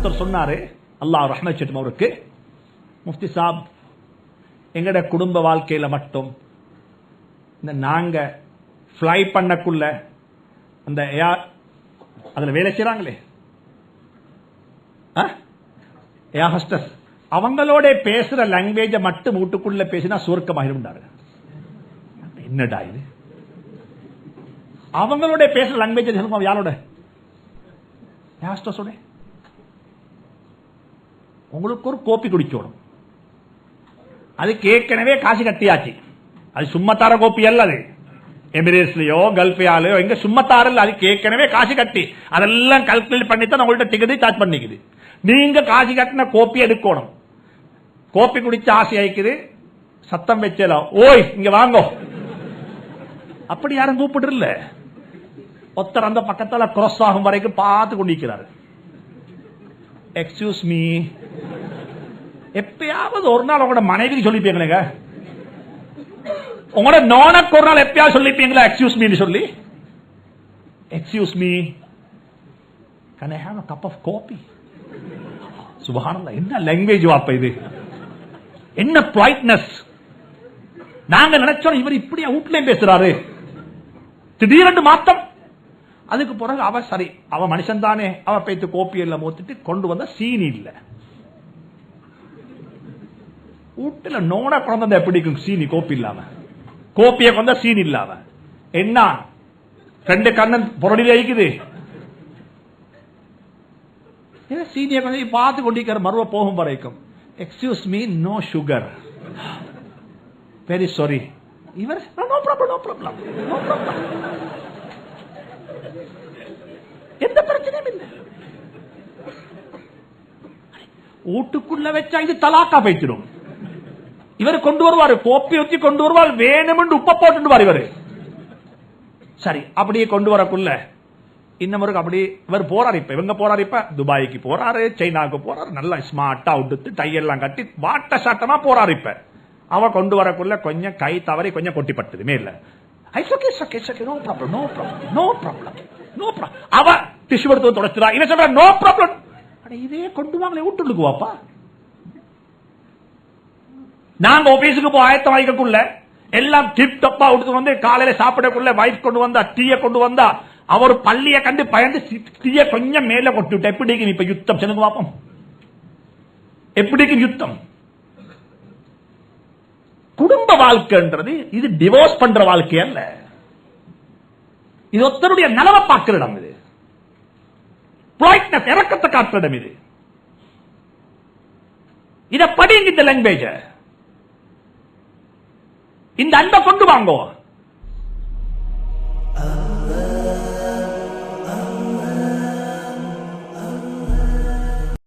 ஒருத்தர் சொன்னாரு, அல்லாஹ் ரஹ்மத் செய்யட்டும் அவருக்கு, முஃப்தி சாப், எங்கட குடும்ப வாழ்க்கையில மட்டும் இந்த நாங்க ஃப்ளை பண்ணக்குள்ள அந்த அதுல வேலை செய்யறாங்களே ஏர் ஹோஸ்டஸ், அவங்களோட பேசுற லாங்குவேஜ மட்டும் வீட்டுக்குள்ள பேசினா சுருக்கமாயிருந்தாரு. என்னடா இது? அவங்களோட பேசுற லாங்குவேஜ் யாரோட? ஏர் ஹோஸ்டஸோட. உங்களுக்கு ஒரு கோப்பி குடிக்கணும், அதுக்கு ஏற்கனவே காசு கட்டியாச்சு. அது சும்மா தார கோப்பி அல்ல, அது எமிரேட்ஸ்லயோ கல்ஃபியாலயோ எங்க சும்மா தாரல்ல, அதுக்கு ஏற்கனவே காசு கட்டி அதெல்லாம் கால்குலேட் பண்ணித்தான் உங்கள்ட்ட டிக்கெட் சார்ஜ் பண்ணிக்குது. நீங்க காசு கட்டின கோப்பி எடுக்கணும். கோப்பி குடிச்ச ஆசை ஆயிக்குது, சத்தம் வச்சல, ஓய் இங்க வாங்கோ, அப்படி யாரும் கூப்பிடுறல. ஒருத்தர் அந்த பக்கத்துல கிராஸ் ஆகும் வரைக்கும் பார்த்து கொண்டிருக்கிறார். எக்ஸ்கியூஸ் மீ, எப்பயாவது ஒரு நாள் உங்களோட மனைவிக்கு சொல்லிப்பீங்களேங்க, உங்களோட நோனக்கு ஒரு நாள் எப்பயாவது சொல்லிப்பீங்களா எக்ஸ்கியூஸ் மீ சொல்லி? Excuse me, can I have a cup of coffee? சுப்ஹானல்லாஹ், என்ன லாங்குவேஜ் வாப்ப இது, என்ன பொலைட்னஸ். நாங்க நினைச்சோம் இவர் இப்படி வீட்லயே பேசுறாரு, திடீரென்று மாத்தம். அதுக்கு பிறகு அவ சரி, அவ மனுஷன் தானே, அவ பேத்து கோப்பி எல்லாம் மோத்திட்டு கொண்டு வந்த சீனி இல்ல. வீட்டுல நோன குழந்தை எப்படிக்கும் சீனி கோப்பி இல்லாம, கோப்பிய கொண்ட சீனி இல்லாம என்ன ரெண்டு கண்ணன் பொருளில் அழிக்குது. சீனிய கொஞ்சம் பார்த்து கொண்டிருக்கிற மறுவ போகும் வரைக்கும், excuse me, no sugar, very sorry. இவர் no problem, no problem, no problem, எந்த பிரச்சனையும் இல்லை. வீட்டுக்குள்ள வச்சா இது தலாக்கா போய்த்திடும். இவர் கொண்டு வருவாரு, கோப்பி வச்சு கொண்டு வருவார், வேணுமென்று உப்ப போட்டு இவரு. சரி, அப்படியே கொண்டு வரக்குள்ள இன்னமும் அப்படி இவர் போறாரு. இப்ப இவங்க போறாரு, இப்ப துபாய்க்கு போறாரு, சைனாவுக்கு போறாரு, நல்லா ஸ்மார்ட்டா உடுத்து டையெல்லாம் கட்டி வாட்ட சாட்டமா போறாரு. இப்ப அவ கொண்டு வரக்குள்ள கொஞ்சம் கை தவறி கொஞ்சம் கொட்டிப்பட்டது மேல. அவ டிஷ்யூ எடுத்து தொடச்சுறா, இவன் சொல்ற நோ ப்ராப்ளம். இதே கொண்டு வாங்களே வீட்டுக்கு வாப்பா. நாங்க ஆபீஸுக்கு போய் ஆயத்தம் வாய்க்கக்குள்ள எல்லாம் டிப் டப்பா எடுத்து வந்து காலையில சாப்பிடக்குள்ள வைஃப் கொண்டு வந்தா, டீயை கொண்டு வந்தா, அவர் பள்ளியை கண்டு பயந்து டீயை கொஞ்சம் மேல கொட்டி விட்ட. எப்படிக்கு இப்ப யுத்தம் சொல்லுங்க பாப்போம், எப்படிக்கு யுத்தம்? குடும்ப வாழ்க்கைன்றது இது டிவோர்ஸ் பண்ற வாழ்க்கை அல்ல, இது ஒருத்தருடைய நலவை பார்க்கிற இடம், இது பொலைட்னஸ், இறக்கத்தை காட்டுற இடம். இது இதை படிங்க, இந்த லாங்குவேஜ், இந்த அன்பை கொண்டு வாங்கோ.